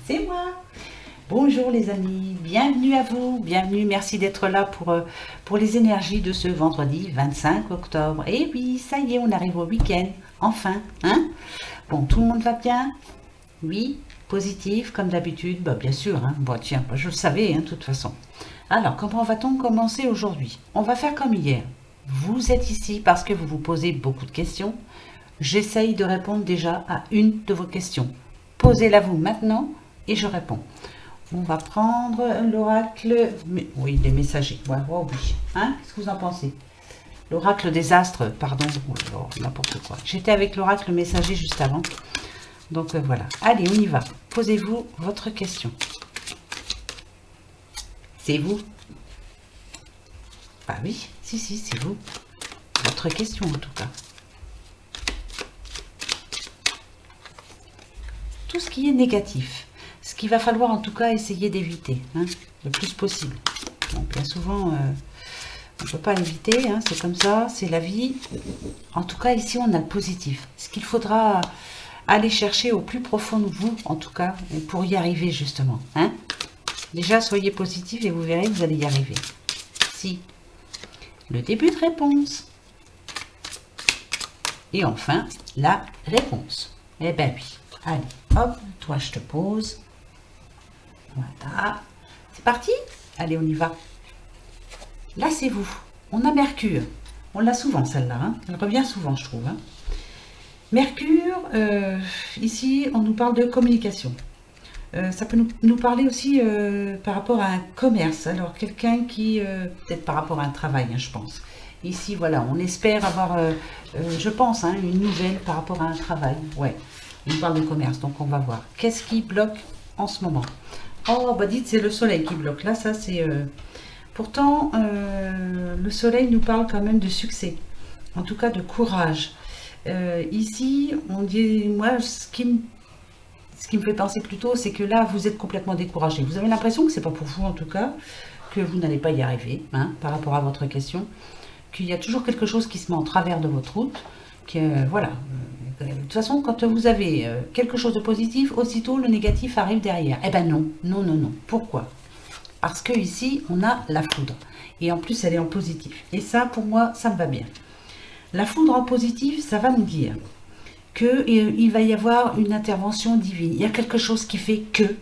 C'est moi. Bonjour les amis, bienvenue à vous, bienvenue, merci d'être là pour les énergies de ce vendredi 25 octobre. Et oui, ça y est, on arrive au week-end, enfin, hein? Bon, tout le monde va bien? Oui, positif comme d'habitude, bah bien sûr, hein. Bon tiens, bah, je le savais, hein, de toute façon. Alors, comment va-t-on commencer aujourd'hui? On va faire comme hier. Vous êtes ici parce que vous vous posez beaucoup de questions. J'essaye de répondre déjà à une de vos questions. Posez-la vous maintenant et je réponds. On va prendre l'oracle, oui, des messagers. Ouais, oh oui. Hein? Qu'est-ce que vous en pensez? L'oracle des astres, pardon, oh, n'importe quoi. J'étais avec l'oracle messager juste avant. Donc voilà. Allez, on y va. Posez-vous votre question. C'est vous? Bah oui, si, c'est vous. Votre question en tout cas. Tout ce qui est négatif. Ce qu'il va falloir en tout cas essayer d'éviter, hein, le plus possible. Donc bien souvent, on ne peut pas l'éviter, hein, c'est comme ça, c'est la vie. En tout cas, ici, on a le positif. Ce qu'il faudra aller chercher au plus profond de vous, en tout cas, pour y arriver justement. Hein. Déjà, soyez positif et vous verrez, vous allez y arriver. Si. Le début de réponse. Et enfin, la réponse. Eh ben oui. Allez, hop, toi, je te pose. Voilà. C'est parti? Allez, on y va. Là, c'est vous. On a Mercure. On l'a souvent, celle-là. Hein. Elle revient souvent, je trouve. Hein. Mercure, ici, on nous parle de communication. Ça peut nous parler aussi par rapport à un commerce. Alors, quelqu'un qui, peut-être par rapport à un travail, hein, je pense. Ici, voilà, on espère avoir, je pense, hein, une nouvelle par rapport à un travail. Ouais, on nous parle de commerce, donc on va voir. Qu'est-ce qui bloque en ce moment? Oh, bah dites, c'est le soleil qui bloque. Là, ça, c'est... Pourtant, le soleil nous parle quand même de succès. En tout cas, de courage. Ici, on dit... Moi, ce qui me fait penser plutôt, c'est que là, vous êtes complètement découragé. Vous avez l'impression que c'est pas pour vous, en tout cas, que vous n'allez pas y arriver, hein, par rapport à votre question, qu'il y a toujours quelque chose qui se met en travers de votre route, que, voilà. De toute façon, quand vous avez quelque chose de positif, aussitôt le négatif arrive derrière. Eh ben non, non, non, non. Pourquoi? Parce que ici, on a la foudre. Et en plus, elle est en positif. Et ça, pour moi, ça me va bien. La foudre en positif, ça va nous dire qu'il va y avoir une intervention divine. Il y a quelque chose qui fait que,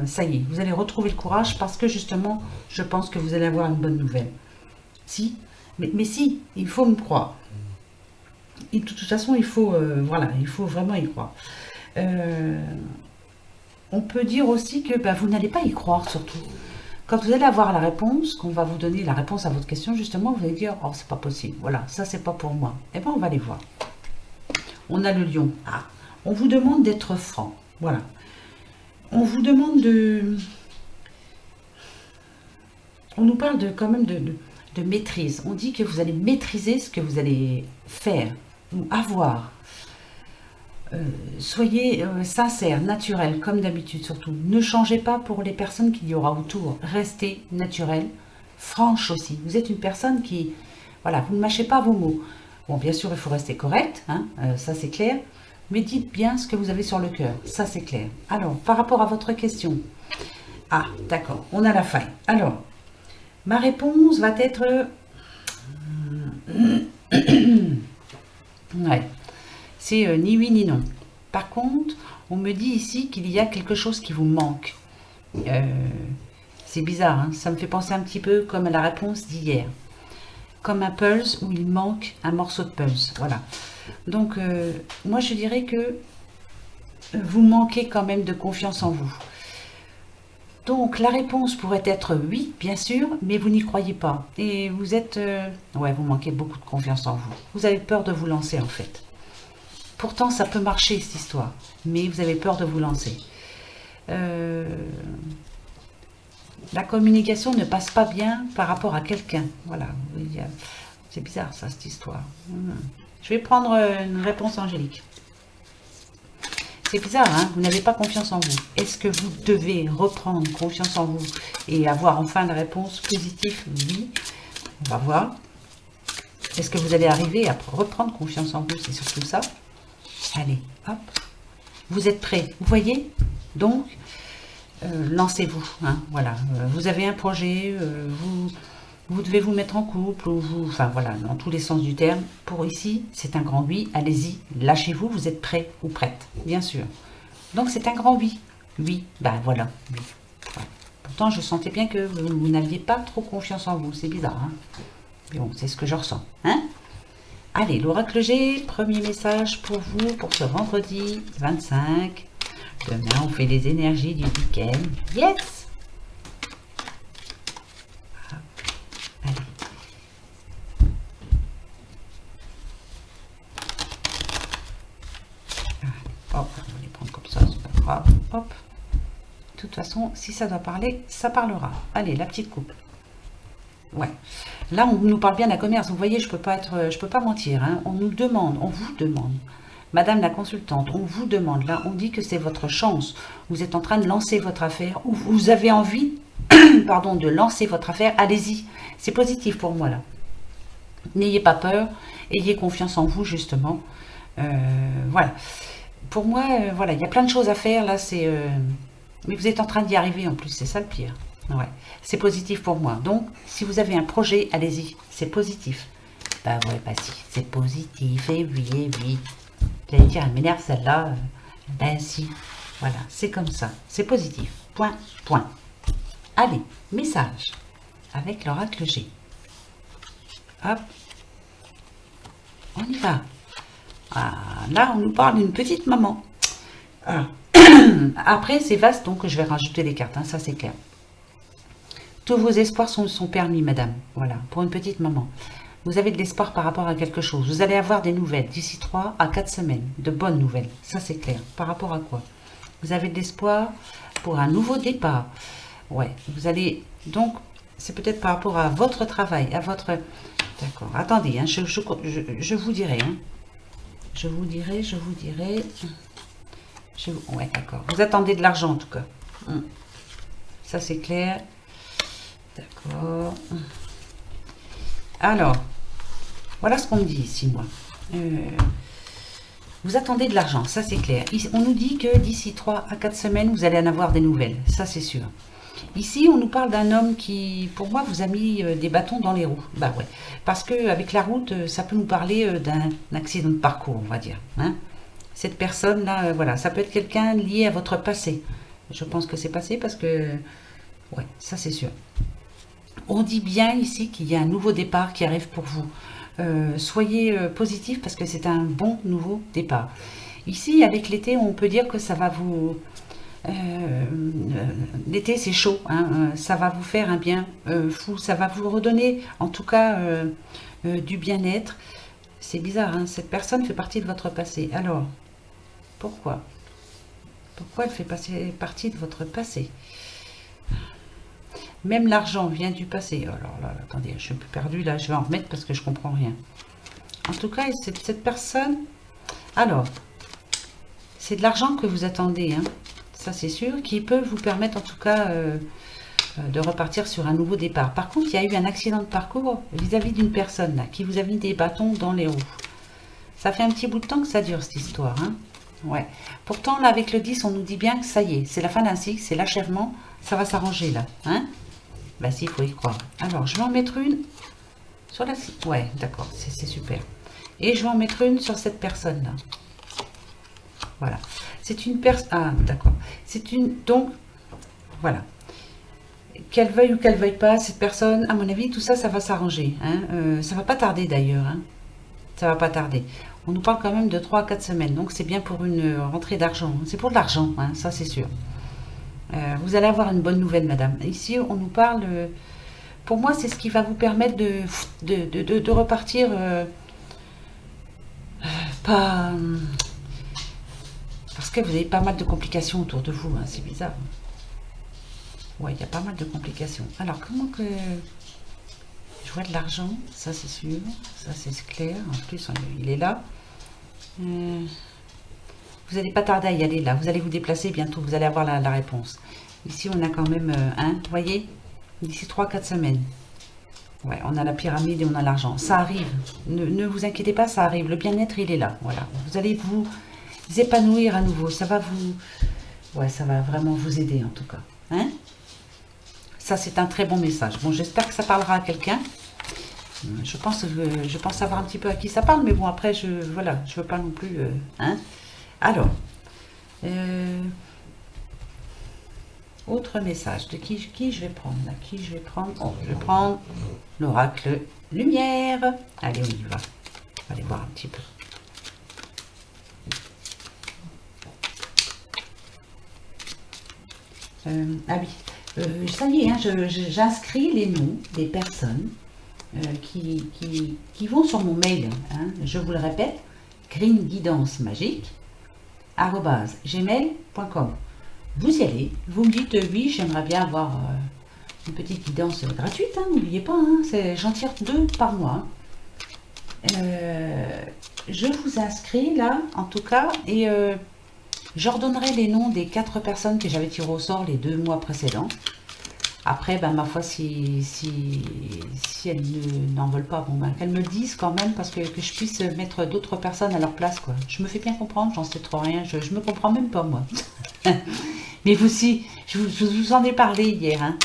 ça y est, vous allez retrouver le courage parce que justement, je pense que vous allez avoir une bonne nouvelle. Si, mais si, il faut me croire. Et de toute façon, il faut, voilà, il faut vraiment y croire. On peut dire aussi que vous n'allez pas y croire surtout. Quand vous allez avoir la réponse, qu'on va vous donner la réponse à votre question, justement, vous allez dire, oh, c'est pas possible, voilà, ça c'est pas pour moi. Eh bien, on va les voir. On a le lion. Ah, on vous demande d'être franc, voilà. On vous demande de... On nous parle quand même de maîtrise. On dit que vous allez maîtriser ce que vous allez faire ou avoir. Soyez sincère, naturel, comme d'habitude surtout. Ne changez pas pour les personnes qu'il y aura autour. Restez naturel, franche aussi. Vous êtes une personne qui... Voilà, vous ne mâchez pas vos mots. Bon, bien sûr, il faut rester correct, hein, ça c'est clair. Mais dites bien ce que vous avez sur le cœur, ça c'est clair. Alors, par rapport à votre question... Ah, d'accord, on a la faille. Alors, ma réponse va être... Ouais. C'est ni oui ni non. Par contre, on me dit ici qu'il y a quelque chose qui vous manque. C'est bizarre, hein, ça me fait penser un petit peu comme à la réponse d'hier. Comme un pulse où il manque un morceau de pulse. Voilà. Donc, moi je dirais que vous manquez quand même de confiance en vous. Donc, la réponse pourrait être oui, bien sûr, mais vous n'y croyez pas. Et vous êtes... ouais, vous manquez beaucoup de confiance en vous. Vous avez peur de vous lancer en fait. Pourtant, ça peut marcher, cette histoire. Mais vous avez peur de vous lancer. La communication ne passe pas bien par rapport à quelqu'un. Voilà. C'est bizarre, ça, cette histoire. Je vais prendre une réponse angélique. C'est bizarre, hein? Vous n'avez pas confiance en vous. Est-ce que vous devez reprendre confiance en vous et avoir enfin la réponse positive? Oui. On va voir. Est-ce que vous allez arriver à reprendre confiance en vous? C'est surtout ça. Allez, hop. Vous êtes prêts? Vous voyez? Donc, lancez-vous, hein, voilà. Vous avez un projet, vous devez vous mettre en couple, ou vous, enfin voilà, dans tous les sens du terme. Pour ici, c'est un grand oui, allez-y, lâchez-vous, vous êtes prêt ou prête, bien sûr. Donc c'est un grand oui. Oui, ben voilà, oui. Ouais. Pourtant, je sentais bien que vous n'aviez pas trop confiance en vous, c'est bizarre, hein. Mais bon, c'est ce que je ressens, hein. Allez, l'oracle G, premier message pour vous, pour ce vendredi 25. Demain, on fait les énergies du week-end. Yes! Allez. Hop, on va les prendre comme ça, c'est pas grave. Hop. De toute façon, si ça doit parler, ça parlera. Allez, la petite coupe. Ouais. Là, on nous parle bien de la commerce. Vous voyez, je peux pas mentir, hein. On nous demande, on vous demande. Madame la consultante, on vous demande, là, on dit que c'est votre chance. Vous êtes en train de lancer votre affaire, ou vous avez envie, pardon, de lancer votre affaire, allez-y. C'est positif pour moi, là. N'ayez pas peur, ayez confiance en vous, justement. Voilà. Pour moi, voilà, il y a plein de choses à faire, là, mais vous êtes en train d'y arriver, en plus, c'est ça le pire. Ouais. C'est positif pour moi. Donc, si vous avez un projet, allez-y, c'est positif. Bah ouais, bah si, c'est positif, et oui, et oui. J'allais dire, elle m'énerve celle-là. Ben si, voilà, c'est comme ça. C'est positif. Point, point. Allez, message avec l'oracle G. Hop. On y va. Ah, là, on nous parle d'une petite maman. Ah. Après, c'est vaste, donc je vais rajouter des cartes, hein, ça c'est clair. Tous vos espoirs sont permis, madame. Voilà, pour une petite maman. Vous avez de l'espoir par rapport à quelque chose. Vous allez avoir des nouvelles d'ici 3 à 4 semaines. De bonnes nouvelles. Ça, c'est clair. Par rapport à quoi? Vous avez de l'espoir pour un nouveau départ. Ouais. Vous allez... Donc, c'est peut-être par rapport à votre travail, à votre... D'accord. Attendez, hein, je vous dirai. Hein. Je vous dirai... Ouais, d'accord. Vous attendez de l'argent, en tout cas. Ça, c'est clair. D'accord. Alors... Voilà ce qu'on me dit ici, moi. Vous attendez de l'argent, ça c'est clair. On nous dit que d'ici 3 à 4 semaines, vous allez en avoir des nouvelles. Ça c'est sûr. Ici, on nous parle d'un homme qui, pour moi, vous a mis des bâtons dans les roues. Bah ouais. Parce qu'avec la route, ça peut nous parler d'un accident de parcours, on va dire. Hein. Cette personne-là, voilà, ça peut être quelqu'un lié à votre passé. Je pense que c'est passé parce que... Ouais, ça c'est sûr. On dit bien ici qu'il y a un nouveau départ qui arrive pour vous. Soyez positif parce que c'est un bon nouveau départ. Ici, avec l'été, on peut dire que ça va vous... l'été, c'est chaud. Hein, ça va vous faire un bien fou. Ça va vous redonner, en tout cas, du bien-être. C'est bizarre, hein, cette personne fait partie de votre passé. Alors, pourquoi? Pourquoi elle fait partie de votre passé? Même l'argent vient du passé. Alors là, attendez, je suis un peu perdue là, je vais en remettre parce que je comprends rien. En tout cas, cette personne... Alors, c'est de l'argent que vous attendez, hein, ça c'est sûr, qui peut vous permettre en tout cas de repartir sur un nouveau départ. Par contre, il y a eu un accident de parcours vis-à-vis d'une personne là, qui vous a mis des bâtons dans les roues. Ça fait un petit bout de temps que ça dure cette histoire, hein. Ouais. Pourtant, là, avec le 10, on nous dit bien que ça y est, c'est la fin d'un cycle, c'est l'achèvement, ça va s'arranger là, hein. Bah si, il faut y croire. Alors, je vais en mettre une sur la... Ouais, d'accord, c'est super. Et je vais en mettre une sur cette personne-là. Voilà. C'est une personne... Ah, d'accord. C'est une... Donc, voilà. Qu'elle veuille ou qu'elle veuille pas, cette personne, à mon avis, tout ça, ça va s'arranger. Hein. Ça va pas tarder d'ailleurs. Hein. Ça va pas tarder. On nous parle quand même de 3 à 4 semaines. Donc, c'est bien pour une rentrée d'argent. C'est pour de l'argent, hein, ça c'est sûr. Vous allez avoir une bonne nouvelle, madame. Ici, on nous parle... pour moi, c'est ce qui va vous permettre de repartir... pas... Parce que vous avez pas mal de complications autour de vous. Hein, c'est bizarre. Ouais, il y a pas mal de complications. Alors, comment que... Je vois de l'argent, ça c'est sûr. Ça c'est clair. En plus, il est là. Vous n'allez pas tarder à y aller là. Vous allez vous déplacer bientôt. Vous allez avoir la réponse. Ici, on a quand même un. Vous voyez, d'ici 3-4 semaines. Ouais, on a la pyramide et on a l'argent. Ça arrive. Ne vous inquiétez pas, ça arrive. Le bien-être, il est là. Voilà. Vous allez vous épanouir à nouveau. Ça va vous... Ouais, ça va vraiment vous aider en tout cas. Hein? Ça, c'est un très bon message. Bon, j'espère que ça parlera à quelqu'un. Je pense savoir un petit peu à qui ça parle, mais bon, après, voilà, je veux pas non plus... hein? Alors, autre message. De qui je vais prendre? Là, qui je vais prendre? Oh, je vais prendre l'oracle lumière. Allez, on y va. On va aller voir un petit peu. Ah oui, ça y est, hein, j'inscris les noms des personnes qui vont sur mon mail. Hein, je vous le répète, greenguidancemagique@gmail.com. Vous y allez, vous me dites oui, j'aimerais bien avoir une petite guidance gratuite, hein, n'oubliez pas, hein, j'en tire 2 par mois. Je vous inscris là, en tout cas, et j'ordonnerai les noms des 4 personnes que j'avais tirées au sort les 2 mois précédents. Après, ben, ma foi, si elles n'en veulent pas, bon, ben, qu'elles me le disent quand même, parce que je puisse mettre d'autres personnes à leur place, quoi. Je me fais bien comprendre, j'en sais trop rien, je me comprends même pas, moi. Mais vous aussi, je vous en ai parlé hier, hein.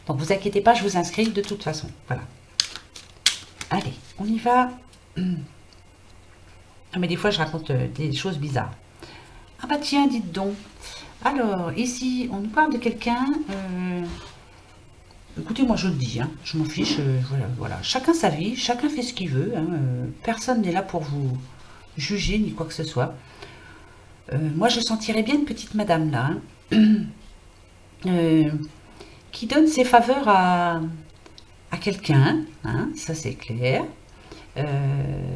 Donc, vous inquiétez pas, je vous inscris de toute façon, voilà. Allez, on y va. Ah, mais des fois, je raconte des choses bizarres. Ah bah tiens, dites donc. Alors, ici, on nous parle de quelqu'un... écoutez, moi je le dis, hein, je m'en fiche, voilà. Chacun sa vie, chacun fait ce qu'il veut. Hein, personne n'est là pour vous juger, ni quoi que ce soit. Moi, je sentirais bien une petite madame là, hein, qui donne ses faveurs à quelqu'un, hein, ça c'est clair.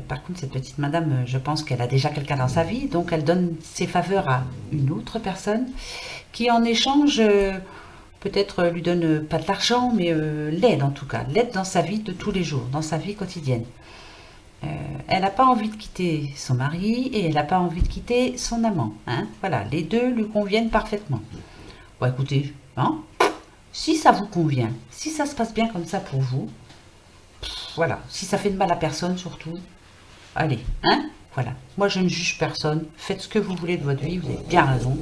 Par contre, cette petite madame, je pense qu'elle a déjà quelqu'un dans sa vie, donc elle donne ses faveurs à une autre personne qui en échange peut-être lui donne pas de l'argent, mais l'aide en tout cas, l'aide dans sa vie de tous les jours, dans sa vie quotidienne. Elle n'a pas envie de quitter son mari et elle n'a pas envie de quitter son amant. Hein, voilà, les deux lui conviennent parfaitement. Bon, écoutez, hein, si ça vous convient, si ça se passe bien comme ça pour vous, voilà, si ça fait de mal à personne surtout, allez, hein, voilà. Moi je ne juge personne, faites ce que vous voulez de votre vie, vous avez bien raison.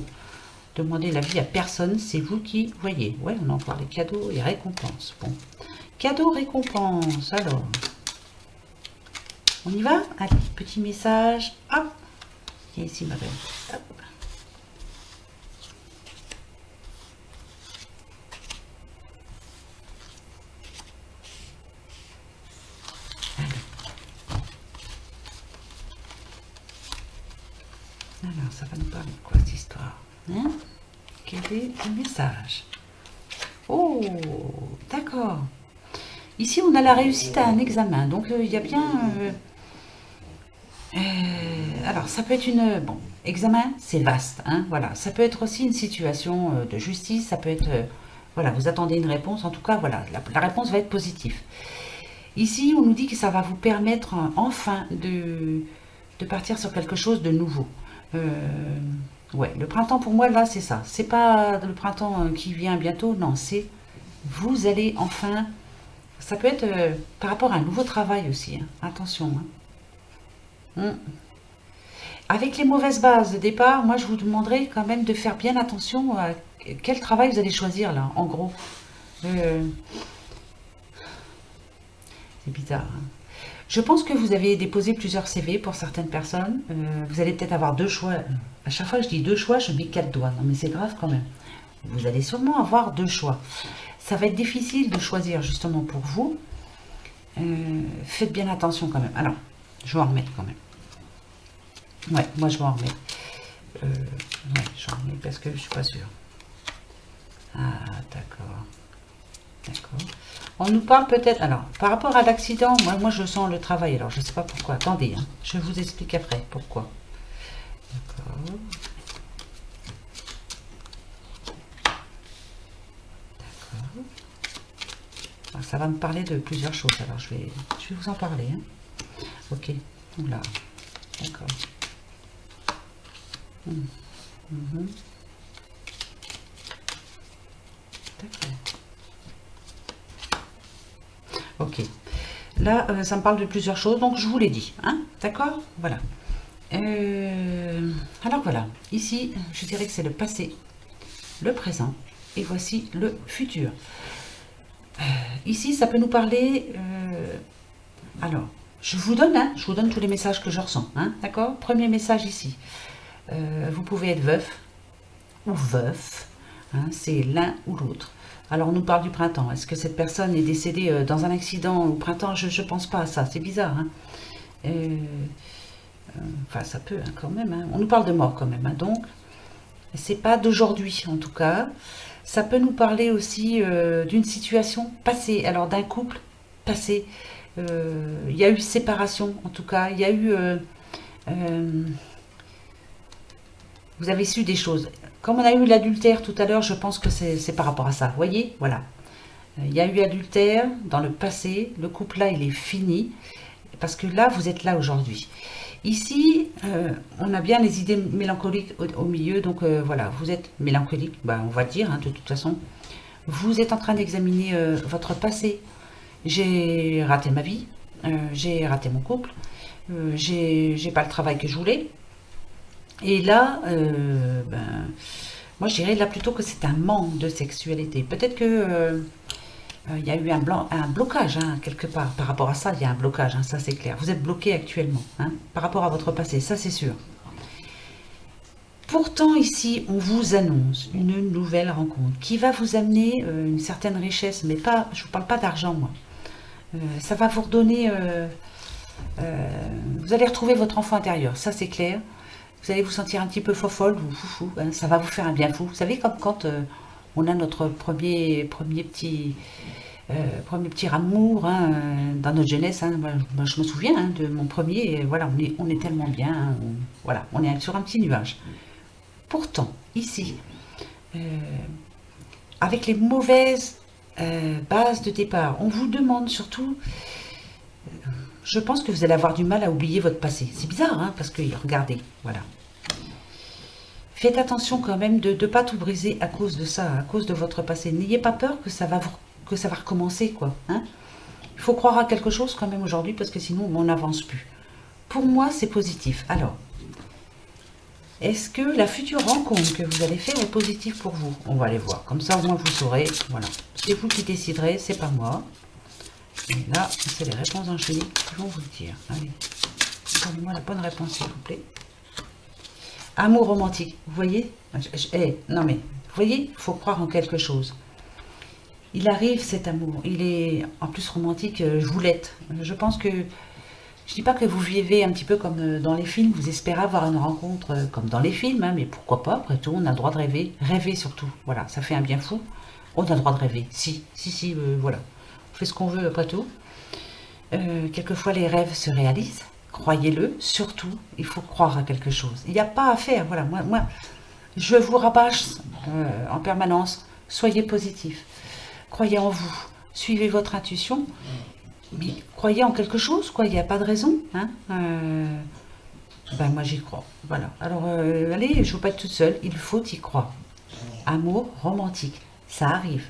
Demandez l'avis à personne, c'est vous qui voyez. Ouais, on en parle des cadeaux et récompenses. Bon, cadeaux, récompenses, alors. On y va? Allez, petit message, hop. Et ici ma belle, hop. Alors, ça va nous parler de quoi cette histoire, hein? Quel est le message? Oh, d'accord. Ici, on a la réussite à un examen. Donc, il y a bien... alors, ça peut être une... Bon, examen, c'est vaste, hein, voilà. Ça peut être aussi une situation de justice. Ça peut être... voilà, vous attendez une réponse. En tout cas, voilà, la réponse va être positive. Ici, on nous dit que ça va vous permettre enfin de partir sur quelque chose de nouveau. Ouais, le printemps pour moi là c'est ça. C'est pas le printemps qui vient bientôt, non, c'est vous allez enfin. Ça peut être par rapport à un nouveau travail aussi. Hein. Attention. Hein. Avec les mauvaises bases de départ, moi je vous demanderai quand même de faire bien attention à quel travail vous allez choisir là, en gros. C'est bizarre. Hein. Je pense que vous avez déposé plusieurs CV pour certaines personnes. Vous allez peut-être avoir 2 choix. À chaque fois que je dis 2 choix, je mets 4 doigts. Non mais c'est grave quand même. Vous allez sûrement avoir 2 choix. Ça va être difficile de choisir justement pour vous. Faites bien attention quand même. Alors, je vais en remettre quand même. Ouais, moi je vais en remettre. Ouais, j'en remets parce que je suis pas sûre. Ah, d'accord. D'accord. On nous parle peut-être... Alors, par rapport à l'accident, moi je sens le travail. Alors, je ne sais pas pourquoi. Attendez, hein, je vous explique après pourquoi. D'accord. D'accord. Alors, ça va me parler de plusieurs choses. Alors, je vais vous en parler. Hein. Ok. Oula. D'accord. D'accord. Ok. Là, ça me parle de plusieurs choses, donc je vous l'ai dit. Hein, d'accord? Voilà. Alors voilà, ici, je dirais que c'est le passé, le présent, et voici le futur. Ici, ça peut nous parler... alors, je vous donne tous les messages que je ressens, hein, d'accord? Premier message ici. Vous pouvez être veuf ou veuf, hein, c'est l'un ou l'autre. Alors, on nous parle du printemps. Est-ce que cette personne est décédée dans un accident au printemps? Je ne pense pas à ça, c'est bizarre. Hein. Enfin, ça peut hein, quand même. Hein. On nous parle de mort quand même. Hein, donc, c'est pas d'aujourd'hui en tout cas. Ça peut nous parler aussi d'une situation passée. Alors, d'un couple passé. Il y a eu séparation en tout cas. Il y a eu... vous avez su des choses. Comme on a eu l'adultère tout à l'heure, je pense que c'est par rapport à ça. Vous voyez, voilà. Il y a eu adultère dans le passé. Le couple là, il est fini. Parce que là, vous êtes là aujourd'hui. Ici, on a bien les idées mélancoliques au milieu. Donc voilà, vous êtes mélancolique, ben, on va le dire, hein, de toute façon. Vous êtes en train d'examiner votre passé. J'ai raté ma vie. J'ai raté mon couple. J'ai pas le travail que je voulais. Et là, ben, moi je dirais là plutôt que c'est un manque de sexualité. Peut-être que il y a eu un blocage hein, quelque part. Par rapport à ça, il y a un blocage, hein, ça c'est clair. Vous êtes bloqué actuellement hein, par rapport à votre passé, ça c'est sûr. Pourtant ici, on vous annonce une nouvelle rencontre qui va vous amener une certaine richesse, mais pas, je ne vous parle pas d'argent moi. Ça va vous redonner, vous allez retrouver votre enfant intérieur, ça c'est clair. Vous allez vous sentir un petit peu fofolle ou foufou, hein, ça va vous faire un bien fou. Vous savez, comme quand on a notre premier petit amour hein, dans notre jeunesse. Hein, moi, je me souviens hein, de mon premier, et voilà, on est tellement bien, hein, voilà, on est sur un petit nuage. Pourtant, ici, avec les mauvaises bases de départ, on vous demande surtout... Je pense que vous allez avoir du mal à oublier votre passé. C'est bizarre, hein, parce que, regardez, voilà. Faites attention quand même de ne pas tout briser à cause de ça, à cause de votre passé. N'ayez pas peur que ça va recommencer, quoi. Hein. Il faut croire à quelque chose quand même aujourd'hui, parce que sinon, on n'avance plus. Pour moi, c'est positif. Alors, est-ce que la future rencontre que vous allez faire est positive pour vous? On va aller voir. Comme ça, au moins, vous saurez. Voilà. C'est vous qui déciderez, c'est pas moi. Et là, c'est les réponses angéliques qui vont vous le dire. Allez, donnez-moi la bonne réponse, s'il vous plaît. Amour romantique, vous voyez non mais, vous voyez, il faut croire en quelque chose. Il arrive cet amour, il est en plus romantique, je vous l'êtes. Je pense que, je dis pas que vous vivez un petit peu comme dans les films, vous espérez avoir une rencontre comme dans les films, hein, mais pourquoi pas, après tout, on a le droit de rêver surtout, voilà, ça fait un bien fou, on a le droit de rêver, si, voilà. On fait ce qu'on veut après tout. Quelquefois les rêves se réalisent, croyez-le, surtout, il faut croire à quelque chose. Il n'y a pas à faire, voilà, moi je vous rabâche en permanence, soyez positif, croyez en vous, suivez votre intuition, mais croyez en quelque chose, quoi, il n'y a pas de raison, hein. Ben moi j'y crois, voilà. Alors allez, je ne veux pas être toute seule, il faut y croire. Amour romantique, ça arrive.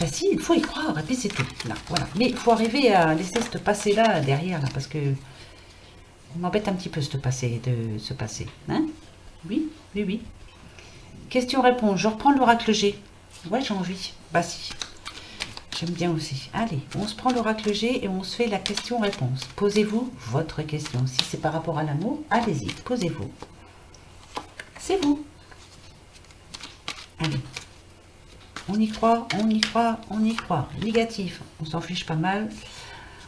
Ben si, il faut y croire, et puis c'est tout. Là, voilà. Mais il faut arriver à laisser ce passé-là derrière, là, parce que on m'embête un petit peu ce passé. Hein? Oui. Question-réponse. Je reprends l'oracle G. Ouais, j'ai envie. Bah si. J'aime bien aussi. Allez, on se prend l'oracle G et on se fait la question-réponse. Posez-vous votre question. Si c'est par rapport à l'amour, allez-y, posez-vous. C'est vous. Allez. On y croit. Négatif, on s'en fiche pas mal.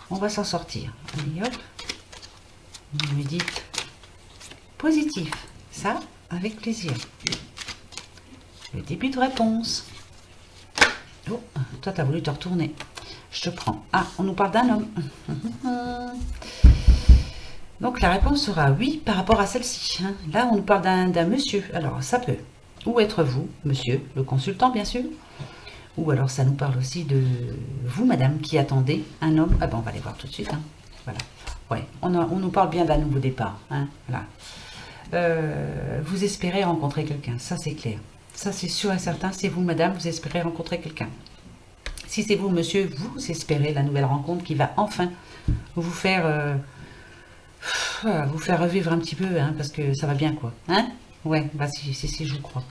On va s'en sortir. Allez, hop. On me dit positif. Ça, avec plaisir. Le début de réponse. Oh, toi, tu as voulu te retourner. Je te prends. Ah, on nous parle d'un homme. Donc, la réponse sera oui par rapport à celle-ci. Là, on nous parle d'un monsieur. Alors, ça peut ou être vous, monsieur, le consultant, bien sûr. Ou alors ça nous parle aussi de vous, madame, qui attendez un homme. Ah ben on va aller voir tout de suite. Hein. Voilà. Ouais, on nous parle bien d'un nouveau départ. Hein. Voilà. Vous espérez rencontrer quelqu'un, ça c'est clair. Ça c'est sûr et certain, c'est vous, madame, vous espérez rencontrer quelqu'un. Si c'est vous, monsieur, vous espérez la nouvelle rencontre qui va enfin vous faire vous faire revivre un petit peu, hein, parce que ça va bien, quoi. Hein? Ouais, bah si, je vous crois.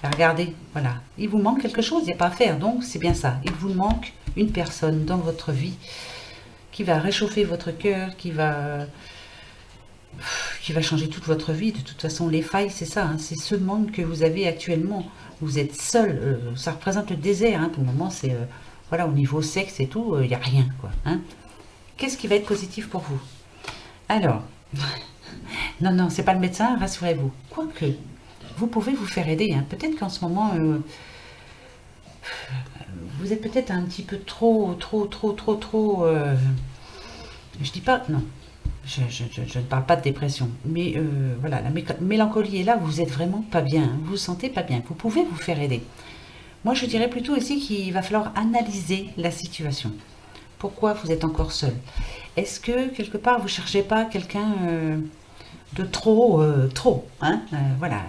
Bah, regardez, voilà. Il vous manque quelque chose, il n'y a pas à faire, donc c'est bien ça. Il vous manque une personne dans votre vie qui va réchauffer votre cœur, qui va changer toute votre vie. De toute façon, les failles, c'est ça, hein, c'est ce manque que vous avez actuellement. Vous êtes seul, ça représente le désert, hein, pour le moment, c'est... voilà, au niveau sexe et tout, il n'y a rien, quoi. Hein. Qu'est-ce qui va être positif pour vous? Alors, non, non, c'est pas le médecin, rassurez-vous. Quoique, vous pouvez vous faire aider, hein. Peut-être qu'en ce moment, vous êtes peut-être un petit peu trop, je dis pas, non, je ne parle pas de dépression, mais voilà, la mélancolie est là, vous êtes vraiment pas bien, hein, vous vous sentez pas bien, vous pouvez vous faire aider. Moi, je dirais plutôt ici qu'il va falloir analyser la situation. Pourquoi vous êtes encore seul? Est-ce que, quelque part, vous ne cherchez pas quelqu'un de trop, hein, voilà,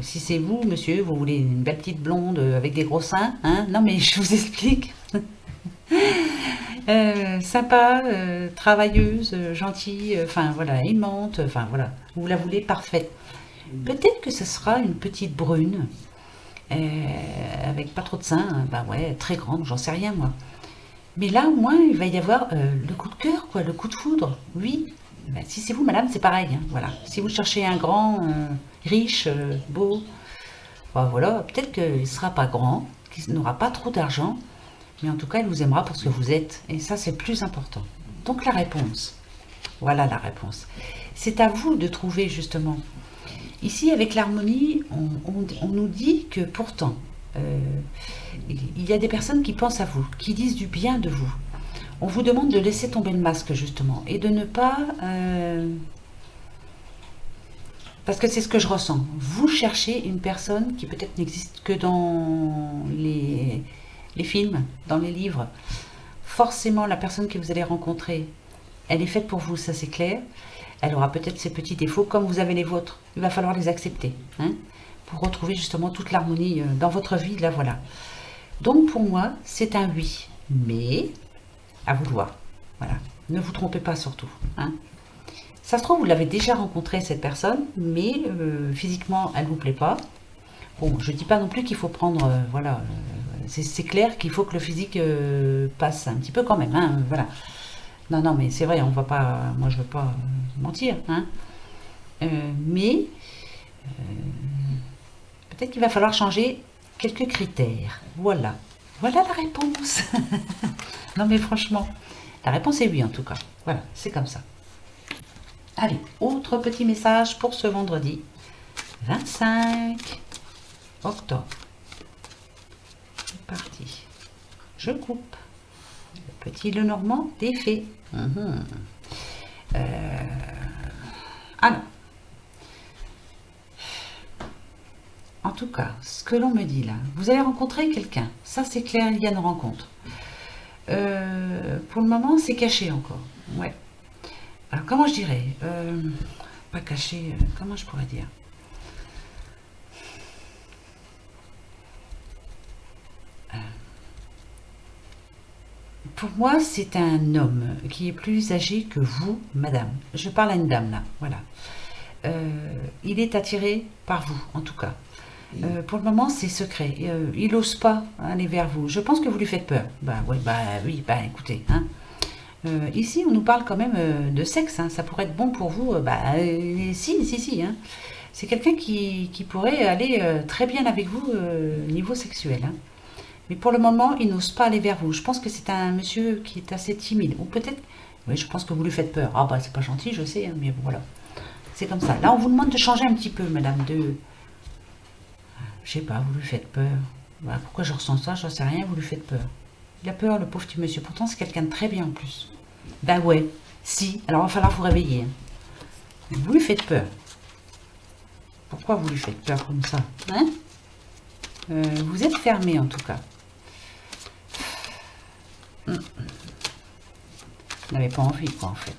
si c'est vous, monsieur, vous voulez une belle petite blonde avec des gros seins, hein, non mais je vous explique. Sympa, travailleuse, gentille, enfin voilà, aimante, enfin voilà, vous la voulez parfaite. Peut-être que ce sera une petite brune, avec pas trop de seins, hein, bah ouais, très grande, j'en sais rien moi. Mais là au moins il va y avoir le coup de cœur, quoi, le coup de foudre, oui. Ben, si c'est vous madame, c'est pareil, hein, voilà. Si vous cherchez un grand, riche, beau, ben, voilà, peut-être qu'il ne sera pas grand, qu'il n'aura pas trop d'argent, mais en tout cas il vous aimera pour ce que vous êtes, et ça c'est le plus important. Donc la réponse, voilà la réponse. C'est à vous de trouver justement. Ici, avec l'harmonie, on nous dit que pourtant, il y a des personnes qui pensent à vous, qui disent du bien de vous. On vous demande de laisser tomber le masque, justement, et de ne pas... parce que c'est ce que je ressens. Vous cherchez une personne qui peut-être n'existe que dans les films, dans les livres. Forcément, la personne que vous allez rencontrer, elle est faite pour vous, ça c'est clair. Elle aura peut-être ses petits défauts comme vous avez les vôtres. Il va falloir les accepter, hein, pour retrouver justement toute l'harmonie dans votre vie, là voilà. Donc pour moi, c'est un oui, mais à vous de voir. Voilà. Ne vous trompez pas surtout, hein. Ça se trouve, vous l'avez déjà rencontré cette personne, mais physiquement, elle ne vous plaît pas. Bon, je ne dis pas non plus qu'il faut prendre, voilà, c'est clair qu'il faut que le physique passe un petit peu quand même, hein, voilà. Non, non, mais c'est vrai, on va pas, moi je veux pas mentir, hein. Mais peut-être qu'il va falloir changer quelques critères. Voilà. Voilà la réponse. Non mais franchement, la réponse est oui en tout cas. Voilà, c'est comme ça. Allez, autre petit message pour ce vendredi 25 octobre. C'est parti. Je coupe. Le petit Lenormand défait. Alors, en tout cas, ce que l'on me dit là, vous allez rencontrer quelqu'un. Ça, c'est clair, il y a une rencontre. Pour le moment, c'est caché encore. Ouais. Alors, comment je dirais pas caché, comment je pourrais dire? Pour moi, c'est un homme qui est plus âgé que vous, madame. Je parle à une dame là, voilà. Il est attiré par vous, en tout cas. Pour le moment, c'est secret. Il n'ose pas aller vers vous. Je pense que vous lui faites peur. Bah ouais, bah oui, bah écoutez, hein. Ici, on nous parle quand même de sexe, hein. Ça pourrait être bon pour vous. Si, hein. C'est quelqu'un qui pourrait aller très bien avec vous niveau sexuel, hein. Mais pour le moment, il n'ose pas aller vers vous. Je pense que c'est un monsieur qui est assez timide. Ou peut-être, oui, je pense que vous lui faites peur. Ah bah c'est pas gentil, je sais, hein, mais bon, voilà. C'est comme ça. Là, on vous demande de changer un petit peu, madame, je sais pas, vous lui faites peur. Bah, pourquoi je ressens ça? J'en sais rien, vous lui faites peur. Il a peur, le pauvre petit monsieur. Pourtant, c'est quelqu'un de très bien en plus. Ben ouais, si. Alors, il va falloir vous réveiller, hein. Vous lui faites peur. Pourquoi vous lui faites peur comme ça, hein? Vous êtes fermé, en tout cas. Vous n'avez pas envie, quoi, en fait.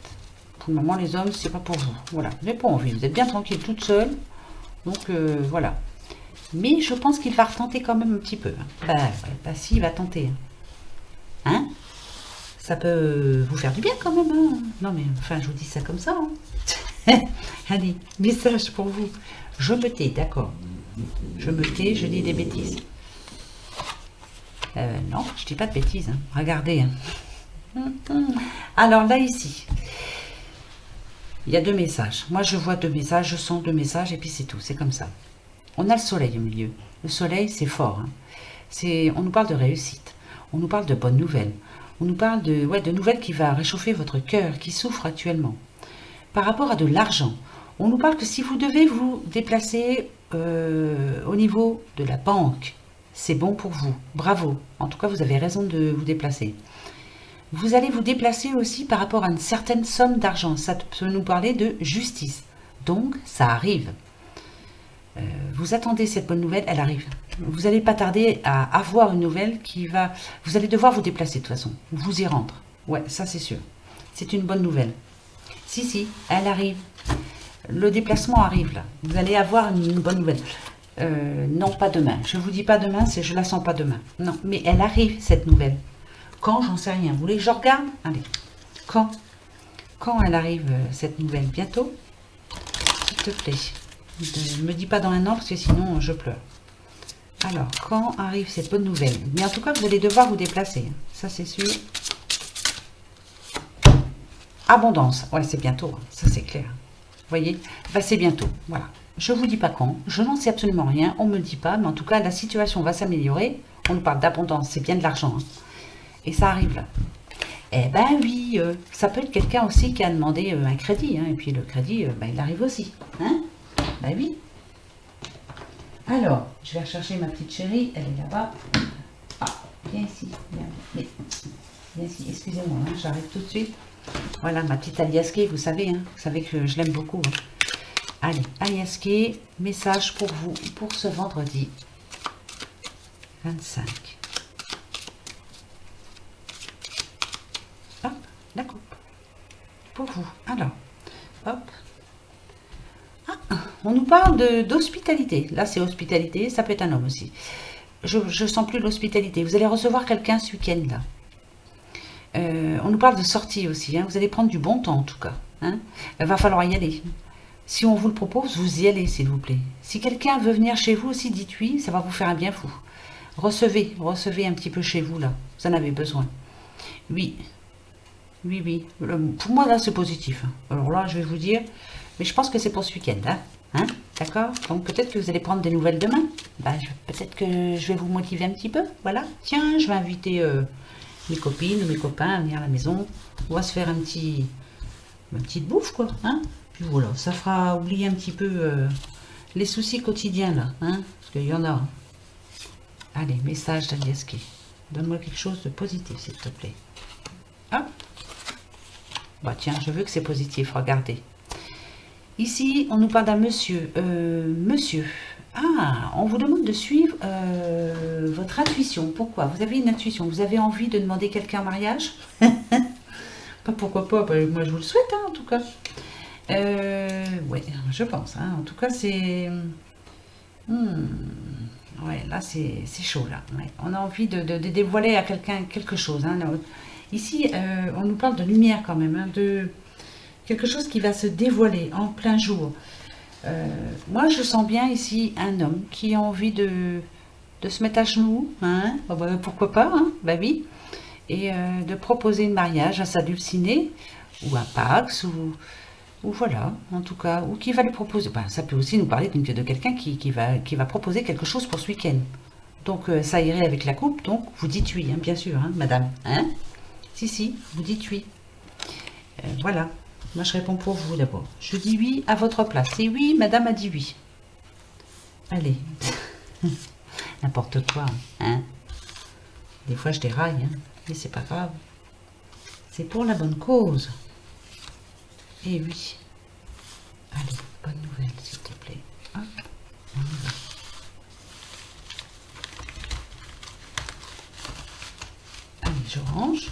Pour le moment, les hommes, c'est pas pour vous. Voilà, vous n'avez pas envie. Vous êtes bien tranquille toute seule. Donc, voilà. Mais je pense qu'il va retenter quand même un petit peu. Bah, ouais, bah si, il va tenter. Hein? Ça peut vous faire du bien quand même, hein. Non mais, enfin, je vous dis ça comme ça, hein. Allez, message pour vous. Je me tais, d'accord. Je me tais, je dis des bêtises. Non, je dis pas de bêtises. Hein. Regardez. Hein. Alors là, ici, il y a deux messages. Moi, je vois deux messages, je sens deux messages et puis c'est tout. C'est comme ça. On a le soleil au milieu. Le soleil, c'est fort. Hein. On nous parle de réussite. On nous parle de bonnes nouvelles. On nous parle de nouvelles qui va réchauffer votre cœur, qui souffre actuellement. Par rapport à de l'argent, on nous parle que si vous devez vous déplacer au niveau de la banque, c'est bon pour vous. Bravo. En tout cas, vous avez raison de vous déplacer. Vous allez vous déplacer aussi par rapport à une certaine somme d'argent. Ça peut nous parler de justice. Donc, ça arrive. Vous attendez cette bonne nouvelle, elle arrive. Vous n'allez pas tarder à avoir une nouvelle qui va... Vous allez devoir vous déplacer de toute façon, vous y rendre. Ouais, ça c'est sûr. C'est une bonne nouvelle. Si, elle arrive. Le déplacement arrive là. Vous allez avoir une bonne nouvelle. Non, pas demain. Je ne vous dis pas demain, je la sens pas demain. Non, mais elle arrive cette nouvelle. Quand, j'en sais rien. Vous voulez que je regarde? Allez. Quand elle arrive cette nouvelle? Bientôt? S'il te plaît. Ne me dis pas dans un an parce que sinon je pleure. Alors, quand arrive cette bonne nouvelle? Mais en tout cas, vous allez devoir vous déplacer. Ça, c'est sûr. Abondance. Ouais, c'est bientôt. Ça, c'est clair. Vous voyez? Ben, c'est bientôt. Voilà. Je ne vous dis pas quand. Je n'en sais absolument rien. On ne me le dit pas. Mais en tout cas, la situation va s'améliorer. On nous parle d'abondance. C'est bien de l'argent. Hein. Et ça arrive là. Eh ben oui. Ça peut être quelqu'un aussi qui a demandé un crédit. Hein, et puis le crédit, il arrive aussi. Hein? Ben oui. Alors, je vais rechercher ma petite chérie. Elle est là-bas. Ah, viens ici. Viens ici. Excusez-moi, hein, j'arrive tout de suite. Voilà, ma petite Aliaské, vous savez. Hein, vous savez que je l'aime beaucoup. Hein. Allez, Aliaské, message pour vous pour ce vendredi 25. Hop, la coupe. Pour vous. Alors, hop. On nous parle d'hospitalité. Là, c'est hospitalité. Ça peut être un homme aussi. Je sens plus l'hospitalité. Vous allez recevoir quelqu'un ce week-end, là. On nous parle de sortie aussi. Hein. Vous allez prendre du bon temps, en tout cas. Hein. Il va falloir y aller. Si on vous le propose, vous y allez, s'il vous plaît. Si quelqu'un veut venir chez vous aussi, dites oui. Ça va vous faire un bien fou. Recevez un petit peu chez vous, là. Vous en avez besoin. Oui. Oui. Pour moi, là, c'est positif. Alors là, je vais vous dire... Mais je pense que c'est pour ce week-end, hein, d'accord? Donc peut-être que vous allez prendre des nouvelles demain. Peut-être que je vais vous motiver un petit peu, voilà. Tiens, je vais inviter mes copines ou mes copains à venir à la maison. On va se faire une petite bouffe, quoi, hein. Puis voilà, ça fera oublier un petit peu les soucis quotidiens, là, hein, parce qu'il y en a. Allez, message d'Aliaské. Donne-moi quelque chose de positif, s'il te plaît. Hop. Bah tiens, je veux que c'est positif, regardez. Ici, on nous parle d'un monsieur. Monsieur. Ah, on vous demande de suivre votre intuition. Pourquoi? Vous avez une intuition. Vous avez envie de demander quelqu'un en mariage? Pourquoi pas? Moi, je vous le souhaite, hein, en tout cas. Oui, je pense. Hein, en tout cas, c'est... ouais, là, c'est chaud, là. Ouais. On a envie de dévoiler à quelqu'un quelque chose. Hein, ici, on nous parle de lumière quand même, hein, de... quelque chose qui va se dévoiler en plein jour. Moi, je sens bien ici un homme qui a envie de se mettre à genoux. Hein, pourquoi pas, hein, bah oui. Et de proposer le mariage à sa dulcinée, ou à Pax, ou voilà, en tout cas. Ou qui va lui proposer... ça peut aussi nous parler de quelqu'un qui va proposer quelque chose pour ce week-end. Donc, ça irait avec la coupe. Donc, vous dites oui, hein, bien sûr, hein, madame. Hein? Si, vous dites oui. Voilà. Moi, je réponds pour vous d'abord. Je dis oui à votre place. C'est oui, madame a dit oui. Allez. N'importe quoi. Hein. Des fois, je déraille. Hein. Mais c'est pas grave. C'est pour la bonne cause. Et oui. Allez, bonne nouvelle, s'il te plaît. Hop, on y va. Allez, je range.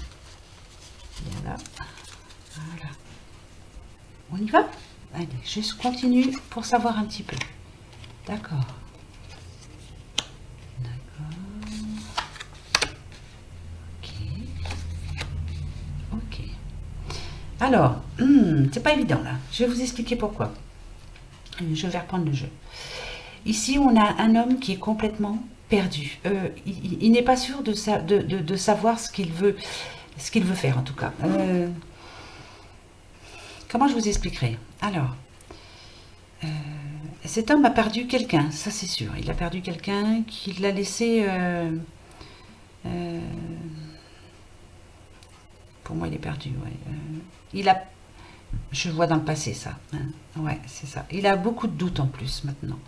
Bien là. Voilà. On y va? Allez, je continue pour savoir un petit peu. D'accord. Ok. Alors, c'est pas évident là. Je vais vous expliquer pourquoi. Je vais reprendre le jeu. Ici, on a un homme qui est complètement perdu. Il n'est pas sûr de savoir ce qu'il veut faire en tout cas. Comment je vous expliquerai? Alors, cet homme a perdu quelqu'un, ça c'est sûr. Il a perdu quelqu'un qui l'a laissé... pour moi, il est perdu. Ouais. Il a... Je vois dans le passé ça. Hein. Ouais, c'est ça. Il a beaucoup de doutes en plus maintenant.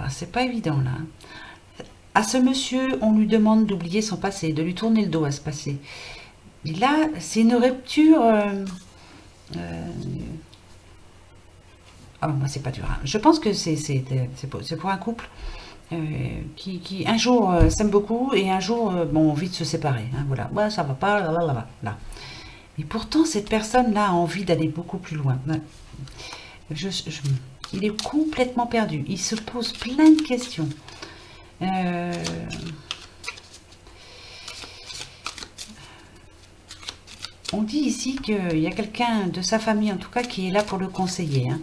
C'est pas évident là. À ce monsieur, on lui demande d'oublier son passé, de lui tourner le dos à ce passé. Et là, c'est une rupture... Ah, moi, c'est pas dur. Hein. Je pense que c'est pour un couple qui un jour s'aime beaucoup et un jour bon, envie de se séparer. Hein, voilà, ouais, ça va pas, là. Et pourtant, cette personne-là a envie d'aller beaucoup plus loin. Il est complètement perdu. Il se pose plein de questions. On dit ici qu'il y a quelqu'un de sa famille, en tout cas, qui est là pour le conseiller. Hein.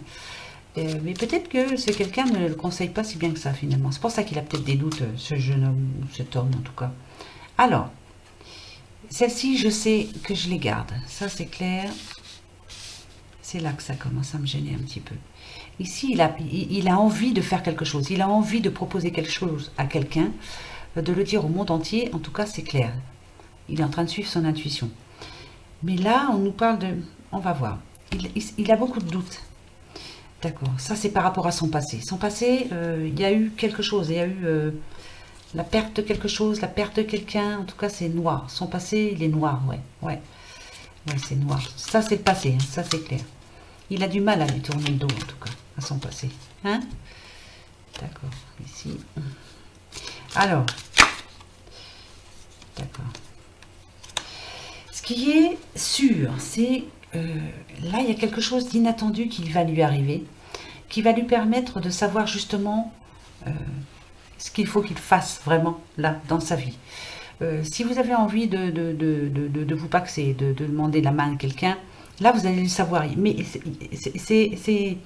Mais peut-être que ce quelqu'un ne le conseille pas si bien que ça, finalement. C'est pour ça qu'il a peut-être des doutes, ce jeune homme, ou cet homme, en tout cas. Alors, celle-ci, je sais que je les garde. Ça, c'est clair. C'est là que ça commence à me gêner un petit peu. Ici, il a envie de faire quelque chose. Il a envie de proposer quelque chose à quelqu'un, de le dire au monde entier. En tout cas, c'est clair. Il est en train de suivre son intuition. Mais là, on nous parle de... On va voir. Il a beaucoup de doutes. D'accord. Ça, c'est par rapport à son passé. Son passé, il y a eu quelque chose. Il y a eu la perte de quelque chose, la perte de quelqu'un. En tout cas, c'est noir. Son passé, il est noir, ouais. Ouais, c'est noir. Ça, c'est le passé. Hein, ça, c'est clair. Il a du mal à lui tourner le dos, en tout cas, à son passé. Hein? D'accord. Ici. Alors. D'accord. Ce qui est sûr, c'est là, il y a quelque chose d'inattendu qui va lui arriver, qui va lui permettre de savoir justement ce qu'il faut qu'il fasse vraiment là, dans sa vie. Si vous avez envie de vous paxer, de demander la main à quelqu'un, là, vous allez le savoir. Mais il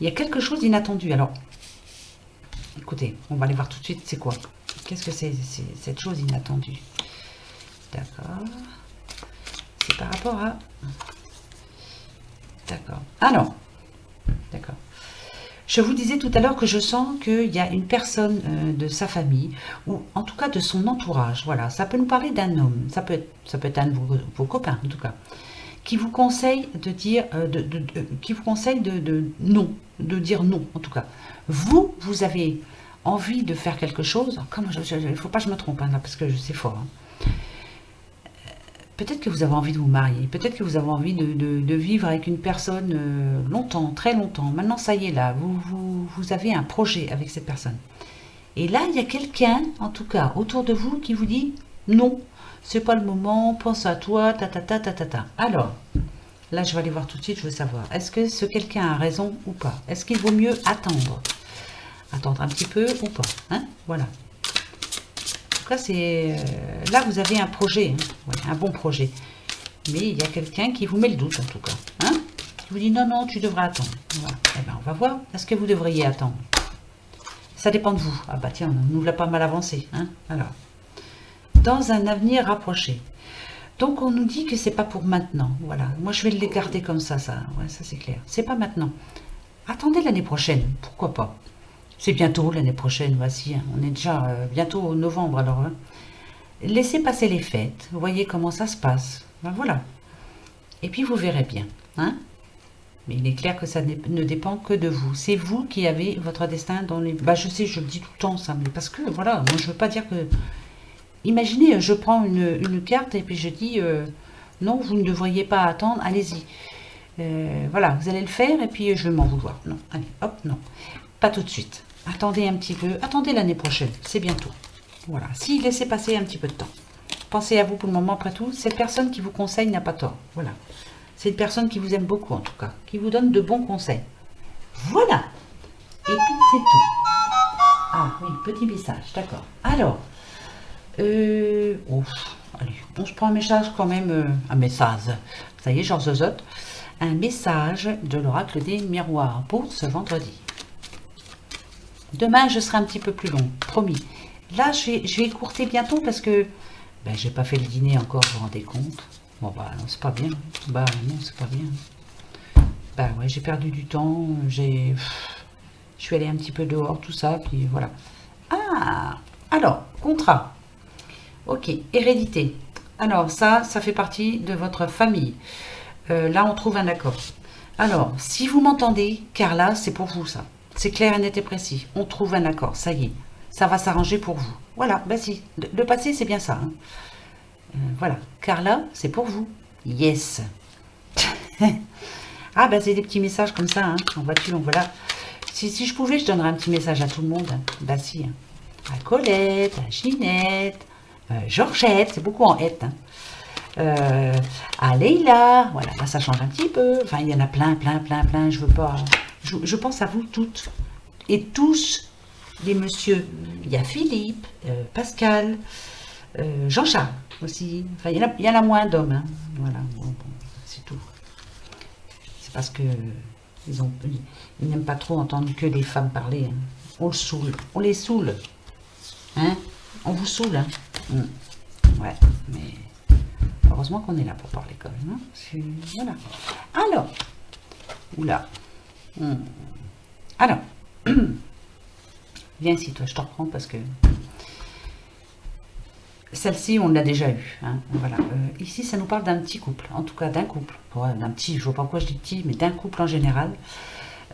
y a quelque chose d'inattendu. Alors, écoutez, on va aller voir tout de suite, c'est quoi? Qu'est-ce que c'est cette chose inattendue? D'accord. C'est par rapport à... D'accord. Alors, d'accord. Je vous disais tout à l'heure que je sens qu'il y a une personne de sa famille, ou en tout cas de son entourage, voilà, ça peut nous parler d'un homme, ça peut être un de vos copains en tout cas, qui vous conseille de dire, qui vous conseille non, de dire non en tout cas. Vous avez envie de faire quelque chose, il ne faut pas que je me trompe hein, là, parce que c'est fort. Hein. Peut-être que vous avez envie de vous marier, peut-être que vous avez envie de vivre avec une personne longtemps, très longtemps. Maintenant, ça y est, là, vous avez un projet avec cette personne. Et là, il y a quelqu'un, en tout cas, autour de vous qui vous dit « Non, c'est pas le moment, pense à toi, ta. » Alors, là, je vais aller voir tout de suite, je veux savoir, est-ce que ce quelqu'un a raison ou pas? Est-ce qu'il vaut mieux attendre? Attendre un petit peu ou pas, hein? Voilà. C'est là vous avez un projet, hein, ouais, un bon projet, mais il y a quelqu'un qui vous met le doute en tout cas, hein, qui vous dit non, tu devrais attendre. Voilà. Eh ben, on va voir, est-ce que vous devriez attendre? Ça dépend de vous. Ah bah tiens, on nous l'a pas mal avancé, hein. Alors, dans un avenir rapproché. Donc on nous dit que c'est pas pour maintenant. Voilà, moi je vais le garder comme ça, ouais, ça c'est clair. C'est pas maintenant. Attendez l'année prochaine, pourquoi pas? C'est bientôt l'année prochaine, voici, hein. On est déjà bientôt au novembre alors. Hein. Laissez passer les fêtes, voyez comment ça se passe. Ben voilà. Et puis vous verrez bien. Hein. Mais il est clair que ça ne dépend que de vous. C'est vous qui avez votre destin dans les... Bah je sais, je le dis tout le temps ça, mais parce que voilà, moi je veux pas dire que... Imaginez, je prends une carte et puis je dis non, vous ne devriez pas attendre, allez-y. Voilà, vous allez le faire et puis je vais m'en vouloir. Non, allez, hop, non. Pas tout de suite. Attendez un petit peu. Attendez l'année prochaine. C'est bientôt. Voilà. Si laissez passer un petit peu de temps. Pensez à vous pour le moment. Après tout, cette personne qui vous conseille n'a pas tort. Voilà. C'est une personne qui vous aime beaucoup en tout cas. Qui vous donne de bons conseils. Voilà. Et puis c'est tout. Ah oui, petit message. D'accord. Alors. Allez. on se prend un message quand même, un message, ça y est, genre zozote, un message de l'oracle des miroirs pour ce vendredi. Demain, je serai un petit peu plus long, promis. Là, je vais écourter bientôt parce que ben, j'ai pas fait le dîner encore, vous vous rendez compte? Bon, bah non, c'est pas bien. Bah non, c'est pas bien. Bah ouais, j'ai perdu du temps, je suis allée un petit peu dehors, tout ça, puis voilà. Ah, alors, contrat. Ok, hérédité. Alors, ça fait partie de votre famille. Là, on trouve un accord. Alors, si vous m'entendez, Carla, c'est pour vous, ça. C'est clair et net et précis. On trouve un accord, ça y est. Ça va s'arranger pour vous. Voilà, bah si. Le passé, c'est bien ça. Hein. Voilà. Carla, c'est pour vous. Yes. Ah, bah c'est des petits messages comme ça, hein, en voiture, voilà. Si je pouvais, je donnerais un petit message à tout le monde. Hein. Bah si. Hein. À Colette, à Ginette, Georgette, c'est beaucoup en hête. Hein. À Leïla, voilà, là ça change un petit peu. Enfin, il y en a plein, je veux pas. Je pense à vous toutes et tous les messieurs. Il y a Philippe, Pascal, Jean-Charles aussi. Enfin, il y en a moins d'hommes. Hein. Voilà, bon, c'est tout. C'est parce que ils n'aiment pas trop entendre que les femmes parler. Hein. On le saoule, on les saoule. Hein? On vous saoule. Hein? Ouais, mais heureusement qu'on est là pour parler quand même. Hein? Voilà. Alors, oula. Alors, viens ici, toi, je te reprends parce que celle-ci, on l'a déjà eue. Hein, voilà. Ici, ça nous parle d'un petit couple, en tout cas d'un couple. D'un petit, je ne vois pas pourquoi je dis petit, mais d'un couple en général.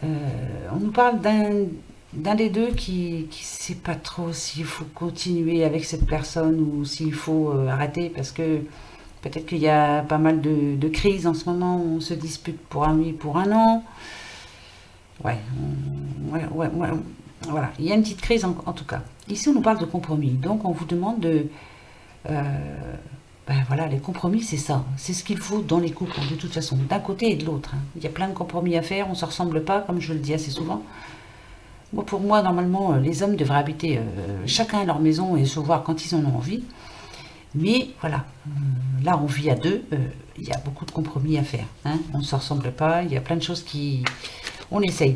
On nous parle d'un des deux qui ne sait pas trop s'il faut continuer avec cette personne ou s'il faut arrêter parce que peut-être qu'il y a pas mal de crises en ce moment où on se dispute pour un oui, pour un non. Ouais, voilà, il y a une petite crise en tout cas. Ici, on nous parle de compromis, donc on vous demande de... ben voilà, les compromis, c'est ça. C'est ce qu'il faut dans les couples, de toute façon, d'un côté et de l'autre. Hein. Il y a plein de compromis à faire, on ne se ressemble pas, comme je le dis assez souvent. Bon, pour moi, normalement, les hommes devraient habiter chacun à leur maison et se voir quand ils en ont envie. Mais voilà, là, on vit à deux, il y a beaucoup de compromis à faire. Hein. On ne se ressemble pas, il y a plein de choses qui... On essaye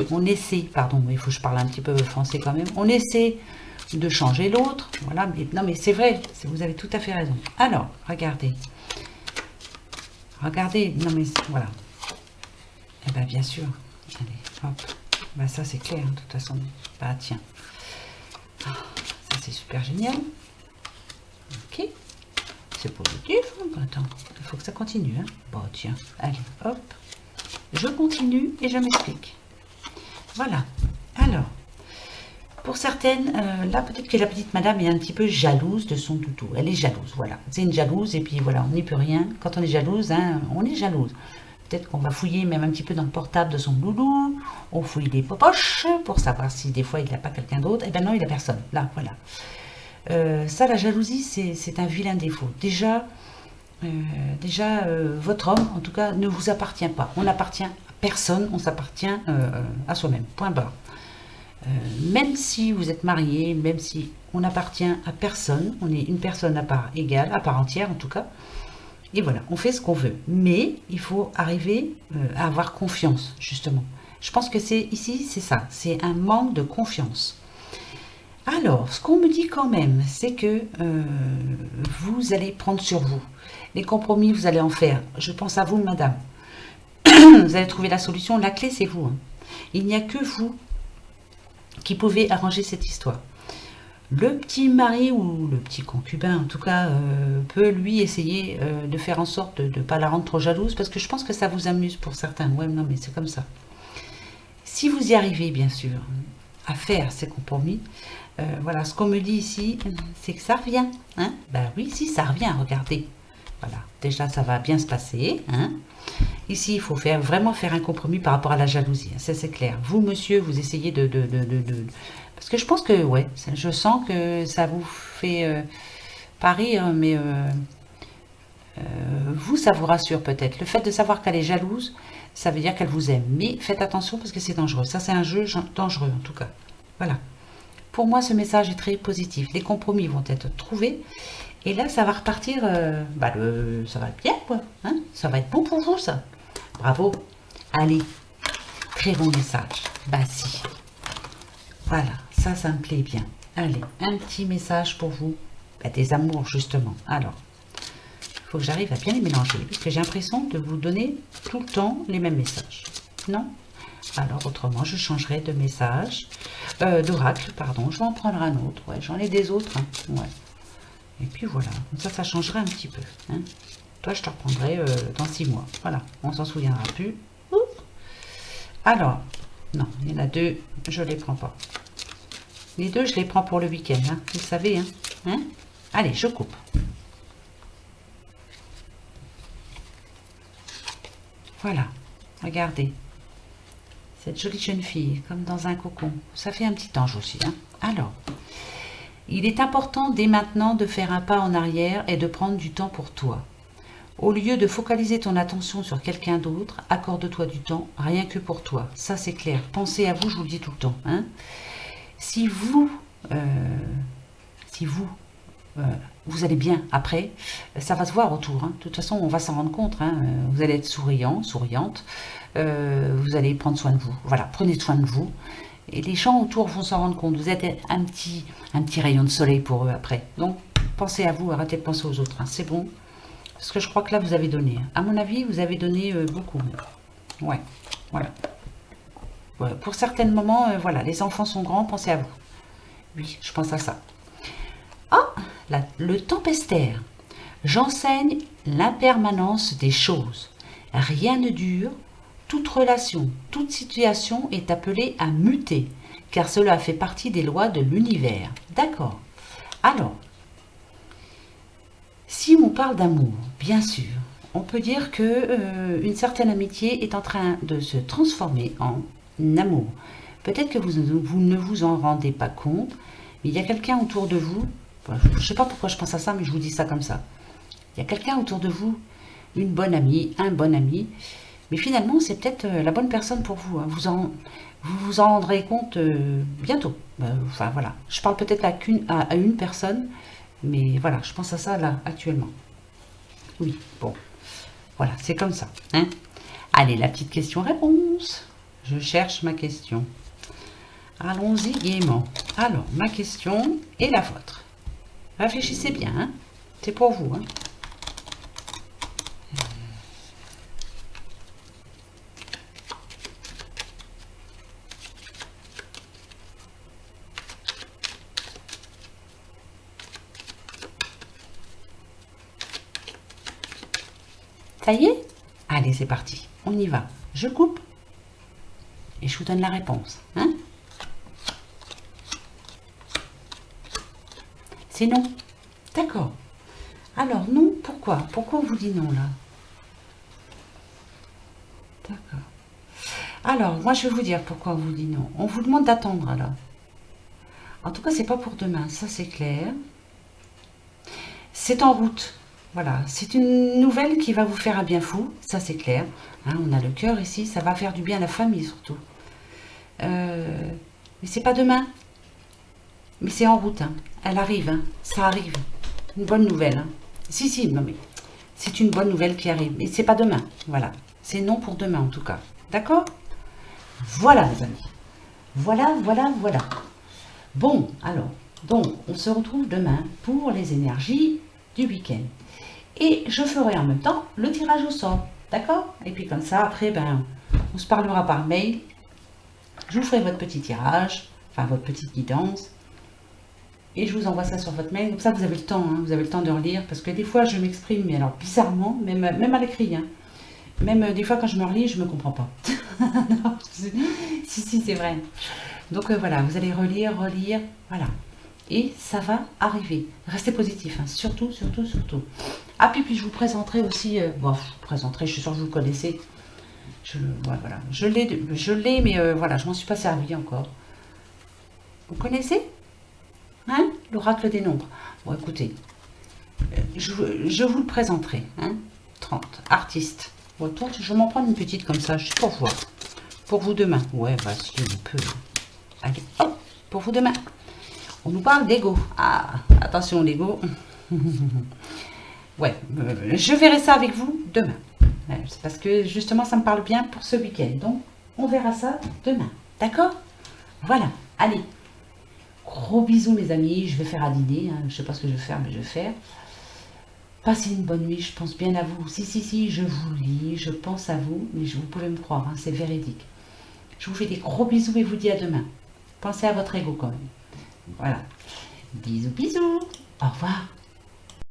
on essaie, pardon, il faut que je parle un petit peu français quand même. On essaie de changer l'autre, voilà. Mais, non, mais c'est vrai, vous avez tout à fait raison. Alors, regardez, non mais voilà. Eh bien, bien sûr. Allez, hop. Ben, ça c'est clair, de toute façon. Bah tiens, ça c'est super génial. Ok, c'est positif. Attends, il faut que ça continue. Hein. Bon, tiens, allez, hop. Je continue et je m'explique. Voilà. Alors, pour certaines, là, peut-être que la petite madame est un petit peu jalouse de son toutou. Elle est jalouse, voilà. C'est une jalouse et puis voilà, on n'y peut rien. Quand on est jalouse, hein, on est jalouse. Peut-être qu'on va fouiller même un petit peu dans le portable de son loulou. On fouille les poches pour savoir si des fois il n'a pas quelqu'un d'autre. Eh bien non, il n'a personne. Là, voilà. Ça, la jalousie, c'est un vilain défaut. Déjà, votre homme, en tout cas, ne vous appartient pas. On n'appartient à personne, on s'appartient à soi-même. Point barre. Même si vous êtes marié, même si on n'appartient à personne, on est une personne à part égale, à part entière en tout cas. Et voilà, on fait ce qu'on veut. Mais il faut arriver à avoir confiance, justement. Je pense que c'est ça. C'est un manque de confiance. Alors, ce qu'on me dit quand même, c'est que vous allez prendre sur vous. Les compromis, vous allez en faire. Je pense à vous, madame. Vous allez trouver la solution. La clé, c'est vous. Hein. Il n'y a que vous qui pouvez arranger cette histoire. Le petit mari ou le petit concubin, en tout cas, peut lui essayer de faire en sorte de ne pas la rendre trop jalouse, parce que je pense que ça vous amuse pour certains. Ouais, non, mais c'est comme ça. Si vous y arrivez, bien sûr, à faire ces compromis, voilà, ce qu'on me dit ici, c'est que ça revient. Hein, ben oui, si, ça revient, regardez. Voilà, déjà, ça va bien se passer. Hein. Ici, il faut vraiment faire un compromis par rapport à la jalousie. Ça, c'est clair. Vous, monsieur, vous essayez de... Parce que je pense que, ouais, je sens que ça vous fait pas rire, mais vous, ça vous rassure peut-être. Le fait de savoir qu'elle est jalouse, ça veut dire qu'elle vous aime. Mais faites attention parce que c'est dangereux. Ça, c'est un jeu dangereux, en tout cas. Voilà. Pour moi, ce message est très positif. Les compromis vont être trouvés. Et là, ça va repartir, ça va être bien, quoi. Hein, ça va être bon pour vous, ça. Bravo. Allez, très bon message. Bah si. Voilà, ça me plaît bien. Allez, un petit message pour vous. Bah, des amours, justement. Alors, il faut que j'arrive à bien les mélanger, parce que j'ai l'impression de vous donner tout le temps les mêmes messages. Non? Alors, autrement, je changerai de message, d'oracle, pardon. Je vais en prendre un autre. Ouais, j'en ai des autres. Hein. Ouais. Et puis voilà, ça changerait un petit peu. Hein. Toi, je te reprendrai dans 6 mois. Voilà, on s'en souviendra plus. Ouh. Alors, non, il y en a deux, je ne les prends pas. Les deux, je les prends pour le week-end, hein, vous savez. Hein. Hein. Allez, je coupe. Voilà, regardez. Cette jolie jeune fille, comme dans un cocon. Ça fait un petit ange aussi. Hein. Alors, il est important dès maintenant de faire un pas en arrière et de prendre du temps pour toi. Au lieu de focaliser ton attention sur quelqu'un d'autre, accorde-toi du temps rien que pour toi. Ça, c'est clair. Pensez à vous, je vous le dis tout le temps. Hein. Si vous, vous allez bien après, ça va se voir autour. Hein. De toute façon, on va s'en rendre compte. Hein. Vous allez être souriant, souriante. Vous allez prendre soin de vous. Voilà, prenez soin de vous. Et les gens autour vont s'en rendre compte. Vous êtes un petit rayon de soleil pour eux après. Donc, pensez à vous, arrêtez de penser aux autres. Hein. C'est bon. Parce que je crois que là, vous avez donné. À mon avis, vous avez donné beaucoup. Ouais, voilà. Ouais, pour certains moments, voilà, les enfants sont grands, pensez à vous. Oui, je pense à ça. Ah, le tempestaire. J'enseigne l'impermanence des choses. Rien ne dure. Toute relation, toute situation est appelée à muter, car cela fait partie des lois de l'univers. D'accord. Alors, si on parle d'amour, bien sûr, on peut dire que une certaine amitié est en train de se transformer en amour. Peut-être que vous ne vous en rendez pas compte, mais il y a quelqu'un autour de vous, je ne sais pas pourquoi je pense à ça, mais je vous dis ça comme ça. Il y a quelqu'un autour de vous, une bonne amie, un bon ami, mais finalement, c'est peut-être la bonne personne pour vous. Hein. Vous vous en rendrez compte bientôt. Enfin, voilà. Je parle peut-être à une personne, mais voilà, je pense à ça là, actuellement. Oui, bon. Voilà, c'est comme ça. Hein. Allez, la petite question-réponse. Je cherche ma question. Allons-y gaiement. Alors, ma question et la vôtre. Réfléchissez bien. Hein. C'est pour vous. Hein. Ça y est? Allez, c'est parti. On y va. Je coupe. Et je vous donne la réponse. Hein? C'est non. D'accord. Alors, non, pourquoi? Pourquoi on vous dit non, là? D'accord. Alors, moi, je vais vous dire pourquoi on vous dit non. On vous demande d'attendre, là. En tout cas, c'est pas pour demain. Ça, c'est clair. C'est en route. Voilà, c'est une nouvelle qui va vous faire un bien fou, ça c'est clair. Hein, on a le cœur ici, ça va faire du bien à la famille surtout. Mais c'est pas demain, mais c'est en route. Hein. Elle arrive, hein. Ça arrive. Une bonne nouvelle. Hein. Si, non mais c'est une bonne nouvelle qui arrive, mais c'est pas demain. Voilà, c'est non pour demain en tout cas. D'accord? Voilà les amis. Voilà. Bon, alors, donc on se retrouve demain pour les énergies du week-end. Et je ferai en même temps le tirage au sort. D'accord? Et puis comme ça, après, on se parlera par mail. Je vous ferai votre petit tirage, enfin votre petite guidance. Et je vous envoie ça sur votre mail. Comme ça, vous avez le temps, hein, vous avez le temps de relire. Parce que des fois, je m'exprime, mais alors bizarrement, même à l'écrit. Hein. Même des fois, quand je me relis, je ne me comprends pas. Non, si, c'est vrai. Donc voilà, vous allez relire, voilà. Et ça va arriver. Restez positif, hein. Surtout. Ah, puis je vous présenterai aussi, je vous présenterai, je suis sûre que vous le connaissez. Voilà. Je l'ai, mais voilà, je m'en suis pas servi encore. Vous connaissez? Hein? L'oracle des nombres. Bon, écoutez, je vous le présenterai. Hein? 30, artiste. Bon, je vais m'en prendre une petite comme ça, juste pour voir. Pour vous demain. Ouais, si on peut. Allez, hop, pour vous demain. On nous parle d'ego. Ah, attention, l'ego. Ouais, je verrai ça avec vous demain. C'est parce que justement, ça me parle bien pour ce week-end. Donc, on verra ça demain. D'accord? Voilà. Allez. Gros bisous, mes amis. Je vais faire à dîner. Hein. Je ne sais pas ce que je vais faire, mais je vais faire. Passez une bonne nuit. Je pense bien à vous. Si, je vous lis. Je pense à vous. Mais vous pouvez me croire. Hein, c'est véridique. Je vous fais des gros bisous et vous dis à demain. Pensez à votre ego quand même. Voilà. Bisous, bisous. Au revoir.